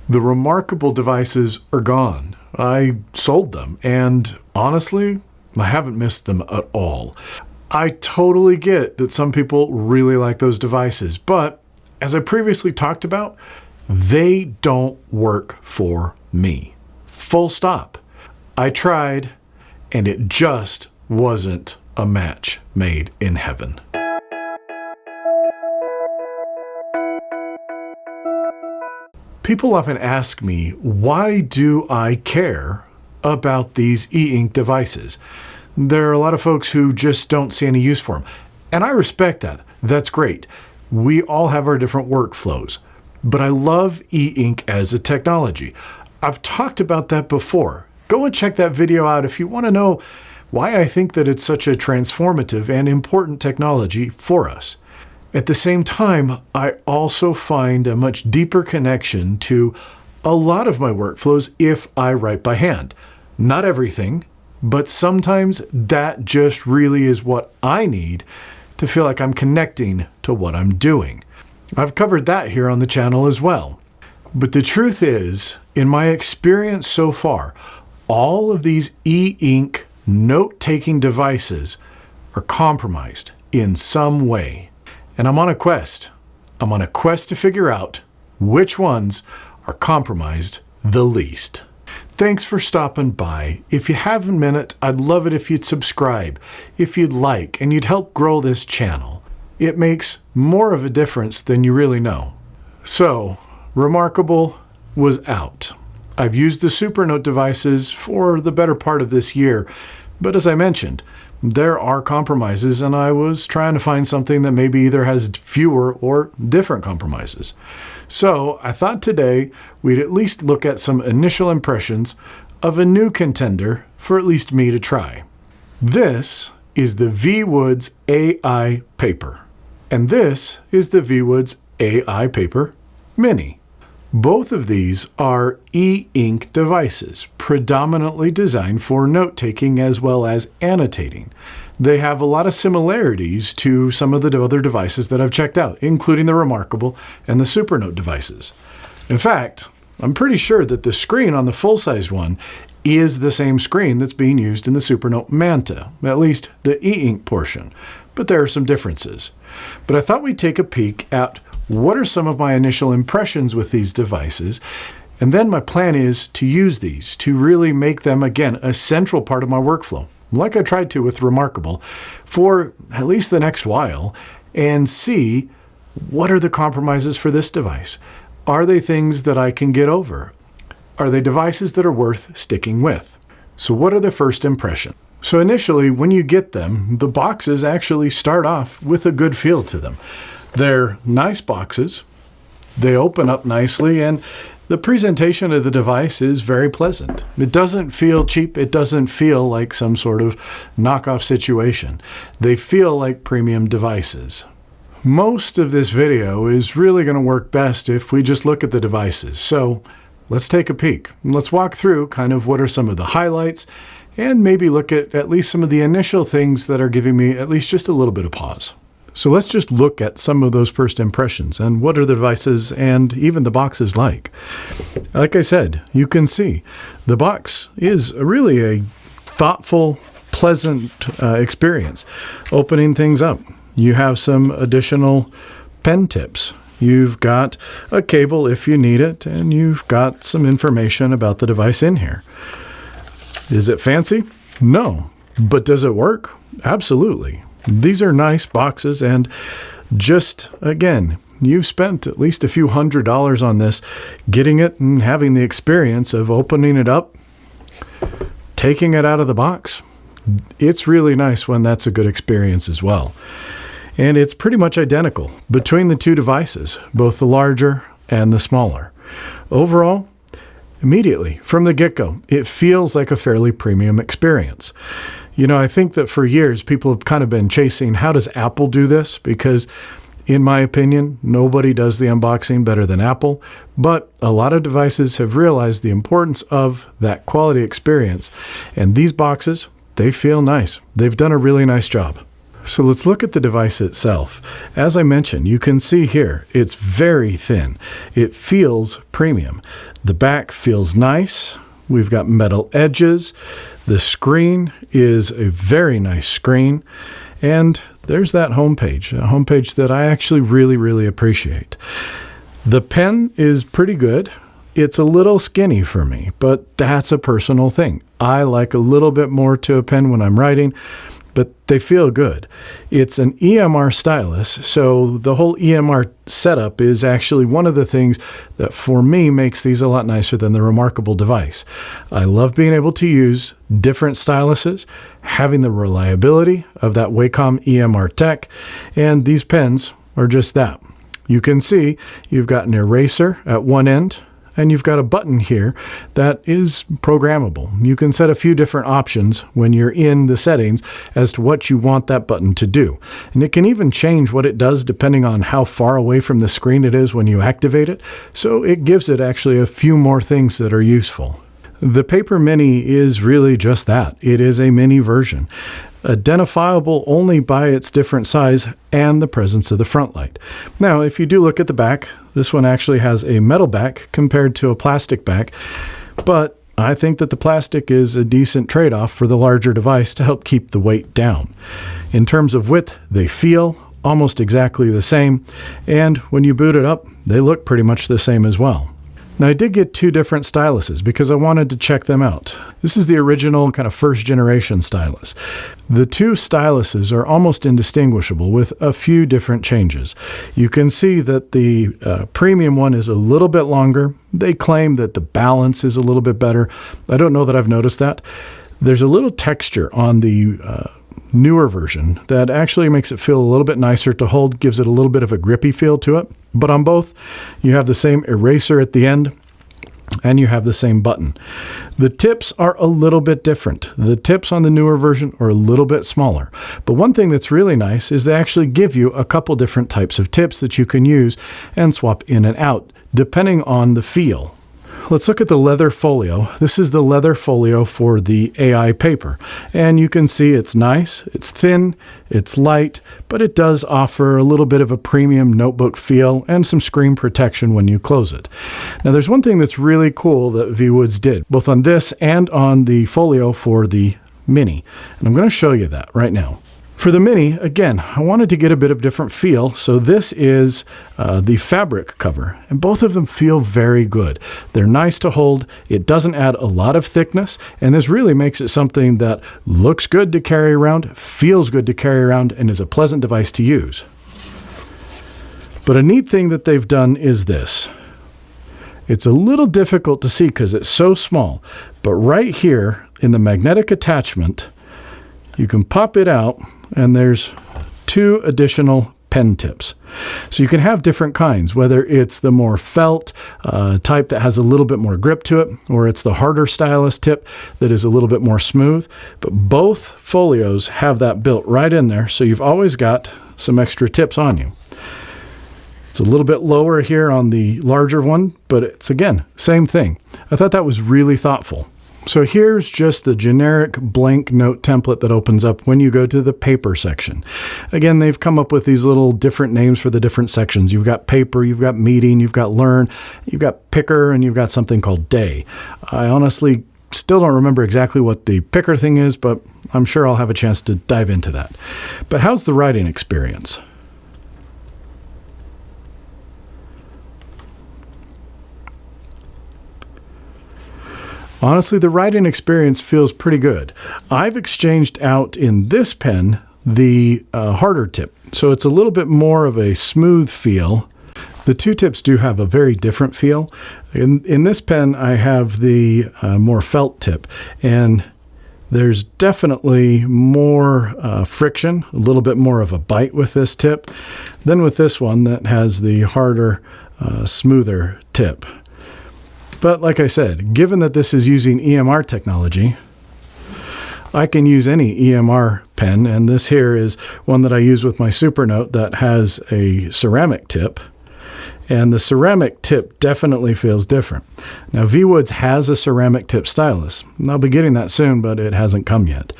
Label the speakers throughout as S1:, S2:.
S1: The Remarkable devices are gone. I sold them, and honestly, I haven't missed them at all. I totally get that some people really like those devices, but as I previously talked about, they don't work for me. Full stop. I tried, and it just wasn't a match made in heaven. People often ask me, why do I care about these e-ink devices? There are a lot of folks who just don't see any use for them. And I respect that. That's great. We all have our different workflows. But I love e-ink as a technology. I've talked about that before. Go and check that video out if you want to know why I think that it's such a transformative and important technology for us. At the same time, I also find a much deeper connection to a lot of my workflows if I write by hand. Not everything, but sometimes that just really is what I need to feel like I'm connecting to what I'm doing. I've covered that here on the channel as well. But the truth is, in my experience so far, all of these e-ink note-taking devices are compromised in some way. And I'm on a quest. I'm on a quest to figure out which ones are compromised the least. Thanks for stopping by. If you have a minute, I'd love it if you'd subscribe, if you'd like, and you'd help grow this channel. It makes more of a difference than you really know. So, Remarkable was out. I've used the Supernote devices for the better part of this year, but as I mentioned, there are compromises, and I was trying to find something that maybe either has fewer or different compromises. So I thought today we'd at least look at some initial impressions of a new contender for at least me to try. This is the Viwoods AI Paper, and this is the Viwoods AI Paper Mini. Both of these are e-ink devices, predominantly designed for note-taking as well as annotating. They have a lot of similarities to some of the other devices that I've checked out, including the Remarkable and the Supernote devices. In fact, I'm pretty sure that the screen on the full-size one is the same screen that's being used in the Supernote Manta, at least the e-ink portion, but there are some differences. But I thought we'd take a peek at what are some of my initial impressions with these devices, and then my plan is to use these to really make them, again, a central part of my workflow, like I tried to with Remarkable, for at least the next while, and see what are the compromises for this device. Are they things that I can get over? Are they devices that are worth sticking with? So what are the first impressions? So initially, when you get them, the boxes actually start off with a good feel to them. They're nice boxes, they open up nicely, and the presentation of the device is very pleasant. It doesn't feel cheap, it doesn't feel like some sort of knockoff situation. They feel like premium devices. Most of this video is really going to work best if we just look at the devices. So let's take a peek. Let's walk through kind of what are some of the highlights and maybe look at least some of the initial things that are giving me at least just a little bit of pause. So let's just look at some of those first impressions and what are the devices and even the boxes like. Like I said, you can see the box is really a thoughtful, pleasant experience. Opening things up, you have some additional pen tips. You've got a cable if you need it, and you've got some information about the device in here. Is it fancy? No. But does it work? Absolutely. These are nice boxes, and just, again, you've spent at least a few $100s on this, getting it and having the experience of opening it up, taking it out of the box. It's really nice when that's a good experience as well. And it's pretty much identical between the two devices, both the larger and the smaller. Overall, immediately from the get-go, it feels like a fairly premium experience. You know, I think that for years, people have kind of been chasing, how does Apple do this? Because in my opinion, nobody does the unboxing better than Apple, but a lot of devices have realized the importance of that quality experience. And these boxes, they feel nice. They've done a really nice job. So let's look at the device itself. As I mentioned, you can see here, it's very thin. It feels premium. The back feels nice. We've got metal edges. The screen is a very nice screen. And there's that homepage, a homepage that I actually really appreciate. The pen is pretty good. It's a little skinny for me, but that's a personal thing. I like a little bit more to a pen when I'm writing, but they feel good. It's an EMR stylus, so the whole EMR setup is actually one of the things that for me makes these a lot nicer than the Remarkable device. I love being able to use different styluses, having the reliability of that Wacom EMR tech, and these pens are just that. You can see you've got an eraser at one end, and you've got a button here that is programmable. You can set a few different options when you're in the settings as to what you want that button to do. And it can even change what it does depending on how far away from the screen it is when you activate it. So it gives it actually a few more things that are useful. The Paper Mini is really just that. It is a mini version, identifiable only by its different size and the presence of the front light. Now, if you do look at the back, this one actually has a metal back compared to a plastic back, but I think that the plastic is a decent trade-off for the larger device to help keep the weight down. In terms of width, they feel almost exactly the same, and when you boot it up, they look pretty much the same as well. Now, I did get two different styluses because I wanted to check them out. This is the original kind of first generation stylus. The two styluses are almost indistinguishable with a few different changes. You can see that the premium one is a little bit longer. They claim that the balance is a little bit better. I don't know that I've noticed that. There's a little texture on the newer version that actually makes it feel a little bit nicer to hold, gives it a little bit of a grippy feel to it. But on both, you have the same eraser at the end and you have the same button. The tips are a little bit different. The tips on the newer version are a little bit smaller. But one thing that's really nice is they actually give you a couple different types of tips that you can use and swap in and out depending on the feel. Let's look at the leather folio. This is the leather folio for the AI paper. And you can see it's nice, it's thin, it's light, but it does offer a little bit of a premium notebook feel and some screen protection when you close it. Now there's one thing that's really cool that Viwoods did, both on this and on the folio for the Mini. And I'm going to show you that right now. For the Mini, again, I wanted to get a bit of different feel, so this is the fabric cover, and both of them feel very good. They're nice to hold, it doesn't add a lot of thickness, and this really makes it something that looks good to carry around, feels good to carry around, and is a pleasant device to use. But a neat thing that they've done is this. It's a little difficult to see because it's so small, but right here in the magnetic attachment, you can pop it out, and there's two additional pen tips. So you can have different kinds, whether it's the more felt type that has a little bit more grip to it, or it's the harder stylus tip that is a little bit more smooth. But both folios have that built right in there, so you've always got some extra tips on you. It's a little bit lower here on the larger one, but it's, again, same thing. I thought that was really thoughtful. So here's just the generic blank note template that opens up when you go to the paper section. Again, they've come up with these little different names for the different sections. You've got paper, you've got meeting, you've got learn, you've got picker, and you've got something called day. I honestly still don't remember exactly what the picker thing is, but I'm sure I'll have a chance to dive into that. But how's the writing experience? Honestly, the writing experience feels pretty good. I've exchanged out in this pen the harder tip, so it's a little bit more of a smooth feel. The two tips do have a very different feel. In this pen, I have the more felt tip, and there's definitely more friction, a little bit more of a bite with this tip than with this one that has the harder, smoother tip. But like I said, given that this is using EMR technology, I can use any EMR pen, and this here is one that I use with my Supernote that has a ceramic tip, and the ceramic tip definitely feels different. Now, Viwoods has a ceramic tip stylus, and I'll be getting that soon, but it hasn't come yet.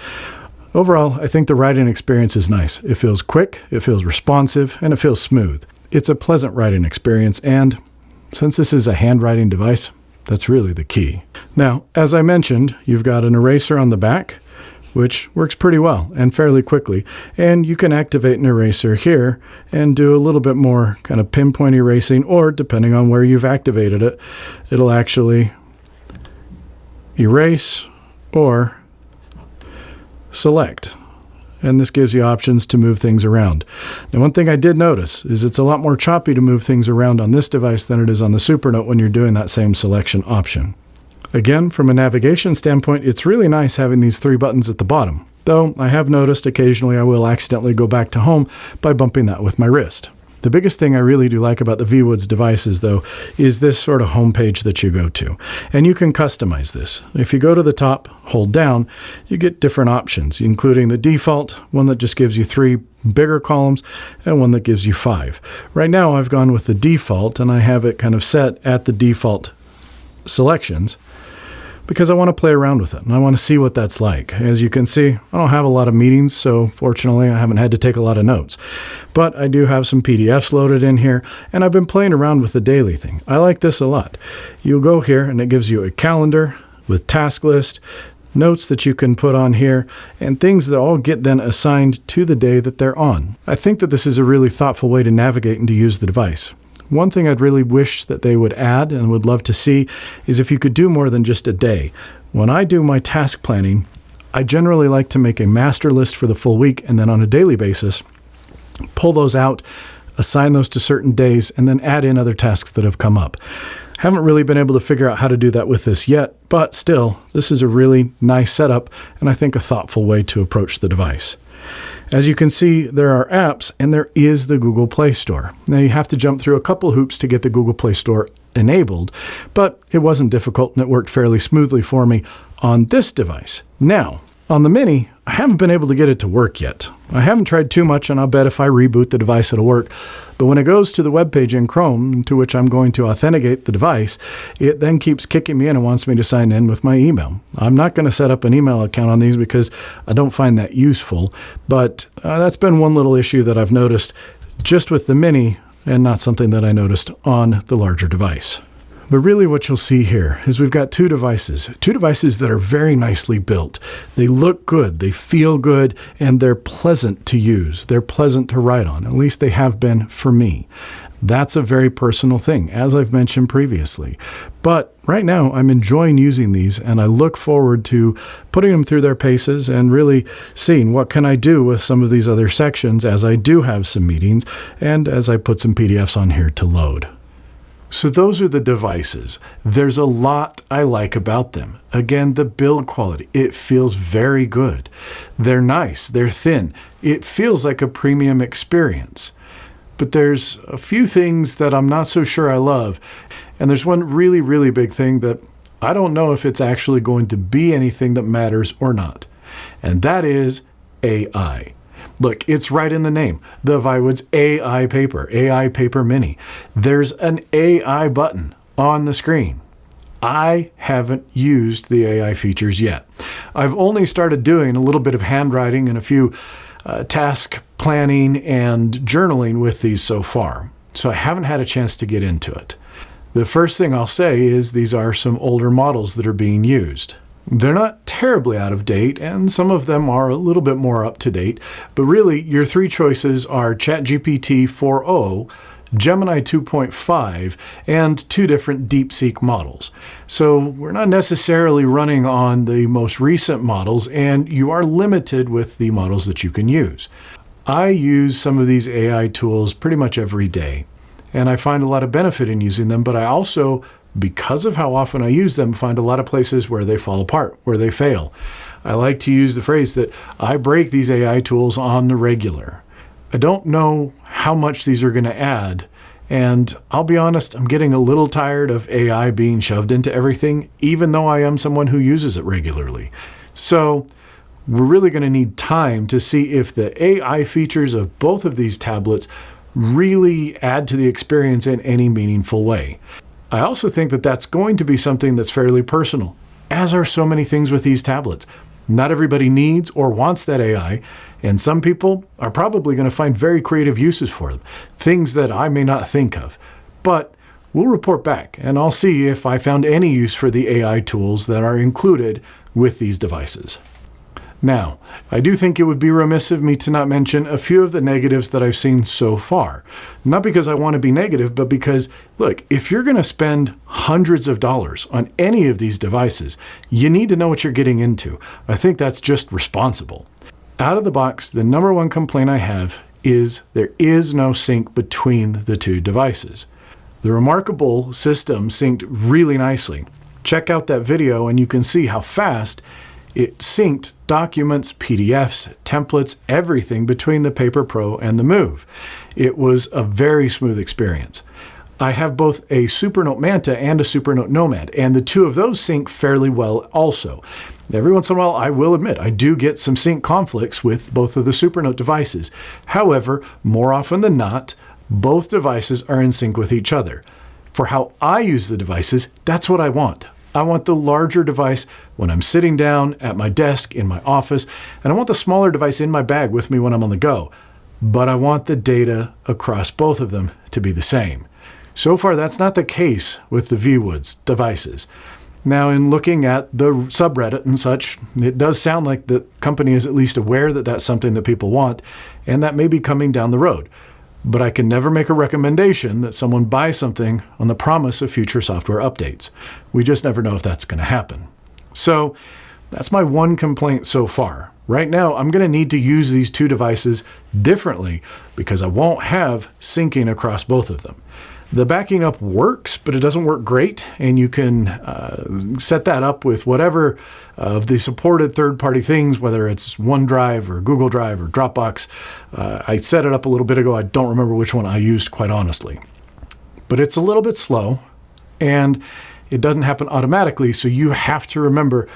S1: Overall, I think the writing experience is nice. It feels quick, it feels responsive, and it feels smooth. It's a pleasant writing experience, and since this is a handwriting device, that's really the key. Now, as I mentioned, you've got an eraser on the back, which works pretty well and fairly quickly, and you can activate an eraser here and do a little bit more kind of pinpoint erasing, or depending on where you've activated it, it'll actually erase or select. And this gives you options to move things around. Now, one thing I did notice is it's a lot more choppy to move things around on this device than it is on the Supernote when you're doing that same selection option. Again, from a navigation standpoint, it's really nice having these 3 buttons at the bottom, though I have noticed occasionally I will accidentally go back to home by bumping that with my wrist. The biggest thing I really do like about the Viwoods devices, though, is this sort of home page that you go to. And you can customize this. If you go to the top, hold down, you get different options, including the default, one that just gives you 3 bigger columns, and one that gives you 5. Right now, I've gone with the default, and I have it kind of set at the default selections, because I want to play around with it and I want to see what that's like. As you can see, I don't have a lot of meetings, so fortunately I haven't had to take a lot of notes. But I do have some PDFs loaded in here, and I've been playing around with the daily thing. I like this a lot. You'll go here and it gives you a calendar with task list, notes that you can put on here, and things that all get then assigned to the day that they're on. I think that this is a really thoughtful way to navigate and to use the device. One thing I'd really wish that they would add and would love to see is if you could do more than just a day. When I do my task planning, I generally like to make a master list for the full week, and then on a daily basis, pull those out, assign those to certain days, and then add in other tasks that have come up. Haven't really been able to figure out how to do that with this yet, but still, this is a really nice setup, and I think a thoughtful way to approach the device. As you can see, there are apps, and there is the Google Play Store. Now, you have to jump through a couple hoops to get the Google Play Store enabled, but it wasn't difficult, and it worked fairly smoothly for me on this device. Now, on the Mini, I haven't been able to get it to work yet. I haven't tried too much, and I'll bet if I reboot the device, it'll work. But when it goes to the web page in Chrome, to which I'm going to authenticate the device, it then keeps kicking me in and wants me to sign in with my email. I'm not going to set up an email account on these because I don't find that useful, but that's been one little issue that I've noticed just with the Mini, and not something that I noticed on the larger device. But really what you'll see here is we've got 2 devices that are very nicely built. They look good, they feel good, and they're pleasant to use. They're pleasant to write on. At least they have been for me. That's a very personal thing, as I've mentioned previously. But right now, I'm enjoying using these, and I look forward to putting them through their paces and really seeing what can I do with some of these other sections as I do have some meetings and as I put some PDFs on here to load. So those are the devices. There's a lot I like about them. Again, the build quality, it feels very good. They're nice, they're thin. It feels like a premium experience. But there's a few things that I'm not so sure I love. And there's one really, really big thing that I don't know if it's actually going to be anything that matters or not. And that is AI. Look, it's right in the name, the Viwoods AI Paper Mini. There's an AI button on the screen. I haven't used the AI features yet. I've only started doing a little bit of handwriting and a few task planning and journaling with these so far, so I haven't had a chance to get into it. The first thing I'll say is these are some older models that are being used. They're not terribly out of date, and some of them are a little bit more up to date, but really your 3 choices are ChatGPT 4.0, Gemini 2.5, and 2 different DeepSeek models. So we're not necessarily running on the most recent models, and you are limited with the models that you can use. I use some of these AI tools pretty much every day, and I find a lot of benefit in using them, but I also, because of how often I use them, find a lot of places where they fall apart, where they fail. I like to use the phrase that I break these AI tools on the regular. I don't know how much these are going to add, and I'll be honest, I'm getting a little tired of AI being shoved into everything, even though I am someone who uses it regularly. So we're really going to need time to see if the AI features of both of these tablets really add to the experience in any meaningful way. I also think that that's going to be something that's fairly personal, as are so many things with these tablets. Not everybody needs or wants that AI, and some people are probably going to find very creative uses for them, things that I may not think of. But we'll report back, and I'll see if I found any use for the AI tools that are included with these devices. Now, I do think it would be remiss of me to not mention a few of the negatives that I've seen so far. Not because I want to be negative, but because, look, if you're going to spend hundreds of dollars on any of these devices, you need to know what you're getting into. I think that's just responsible. Out of the box, the number one complaint I have is there is no sync between the two devices. The Remarkable system synced really nicely. Check out that video and you can see how fast it synced documents, PDFs, templates, everything between the Paper Pro and the Move. It was a very smooth experience. I have both a Supernote Manta and a Supernote Nomad, and the two of those sync fairly well also. Every once in a while, I will admit, I do get some sync conflicts with both of the Supernote devices. However, more often than not, both devices are in sync with each other. For how I use the devices, that's what I want. I want the larger device when I'm sitting down at my desk in my office, and I want the smaller device in my bag with me when I'm on the go. But I want the data across both of them to be the same. So far, that's not the case with the Viwoods devices. Now, in looking at the subreddit and such, it does sound like the company is at least aware that that's something that people want, and that may be coming down the road. But I can never make a recommendation that someone buy something on the promise of future software updates. We just never know if that's going to happen. So that's my one complaint so far. Right now, I'm going to need to use these two devices differently because I won't have syncing across both of them. The backing up works, but it doesn't work great, and you can set that up with whatever of the supported third-party things, whether it's OneDrive or Google Drive or Dropbox. I set it up a little bit ago. I don't remember which one I used, quite honestly. But it's a little bit slow, and it doesn't happen automatically, so you have to remember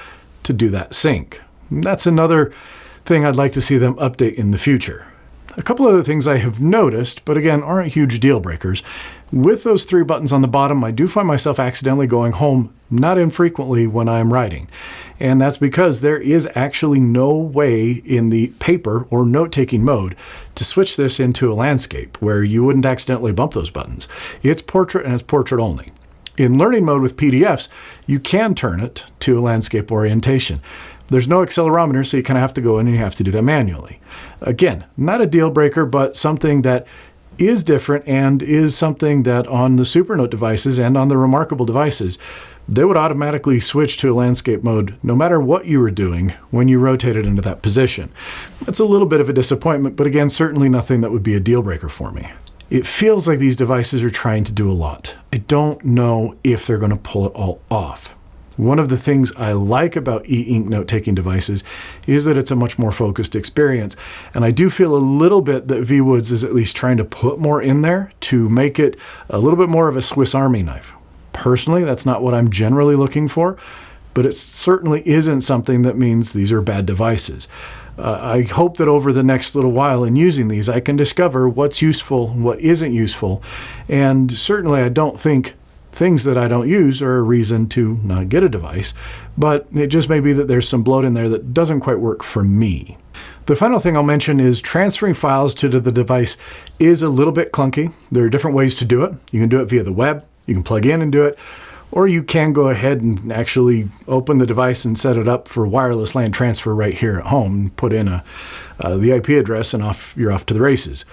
S1: to do that sync. And that's another thing I'd like to see them update in the future. A couple other things I have noticed, but again, aren't huge deal breakers. With those three buttons on the bottom, I do find myself accidentally going home not infrequently when I'm writing. And that's because there is actually no way in the paper or note-taking mode to switch this into a landscape where you wouldn't accidentally bump those buttons. It's portrait and it's portrait only. In learning mode with PDFs, you can turn it to a landscape orientation. There's no accelerometer, so you kind of have to go in and you have to do that manually. Again, not a deal breaker, but something that is different and is something that on the Supernote devices and on the Remarkable devices, they would automatically switch to a landscape mode no matter what you were doing when you rotated into that position. That's a little bit of a disappointment, but again, certainly nothing that would be a deal breaker for me. It feels like these devices are trying to do a lot. I don't know if they're going to pull it all off. One of the things I like about e-ink note-taking devices is that it's a much more focused experience. And I do feel a little bit that Viwoods is at least trying to put more in there to make it a little bit more of a Swiss Army knife. Personally, that's not what I'm generally looking for, but it certainly isn't something that means these are bad devices. I hope that over the next little while in using these, I can discover what's useful and what isn't useful. And certainly I don't think things that I don't use are a reason to not get a device, but it just may be that there's some bloat in there that doesn't quite work for me. The final thing I'll mention is transferring files to the device is a little bit clunky. There are different ways to do it. You can do it via the web, you can plug in and do it, or you can go ahead and actually open the device and set it up for wireless LAN transfer right here at home and put in the IP address and you're off to the races.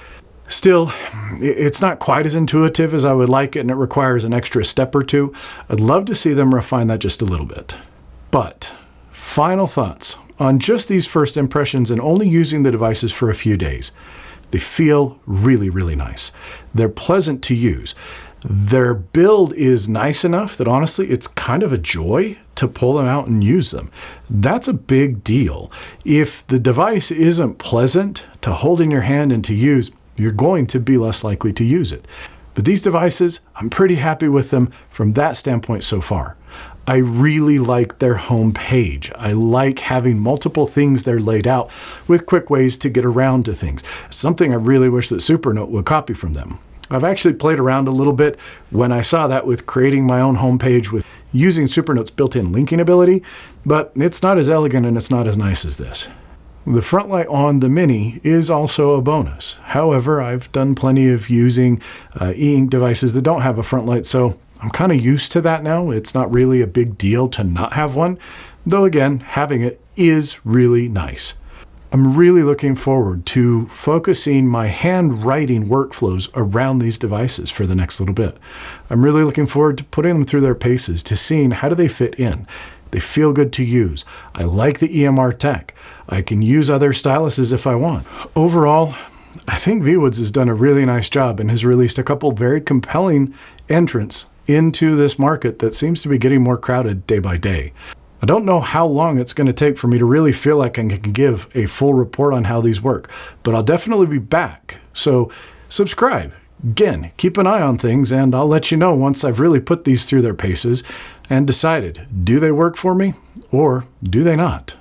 S1: Still, it's not quite as intuitive as I would like it, and it requires an extra step or two. I'd love to see them refine that just a little bit. But final thoughts on just these first impressions and only using the devices for a few days. They feel really, really nice. They're pleasant to use. Their build is nice enough that honestly, it's kind of a joy to pull them out and use them. That's a big deal. If the device isn't pleasant to hold in your hand and to use, you're going to be less likely to use it. But these devices, I'm pretty happy with them from that standpoint so far. I really like their home page. I like having multiple things there laid out with quick ways to get around to things. Something I really wish that Supernote would copy from them. I've actually played around a little bit when I saw that with creating my own homepage with using Supernote's built-in linking ability, but it's not as elegant and it's not as nice as this. The front light on the Mini is also a bonus. However, I've done plenty of using e-ink devices that don't have a front light, so I'm kind of used to that now. It's not really a big deal to not have one, though again, having it is really nice. I'm really looking forward to focusing my handwriting workflows around these devices for the next little bit. I'm really looking forward to putting them through their paces, to seeing how do they fit in. They feel good to use. I like the EMR tech. I can use other styluses if I want. Overall, I think Viwoods has done a really nice job and has released a couple very compelling entrants into this market that seems to be getting more crowded day by day. I don't know how long it's going to take for me to really feel like I can give a full report on how these work, but I'll definitely be back. So subscribe. Again, keep an eye on things, and I'll let you know once I've really put these through their paces and decided, do they work for me or do they not?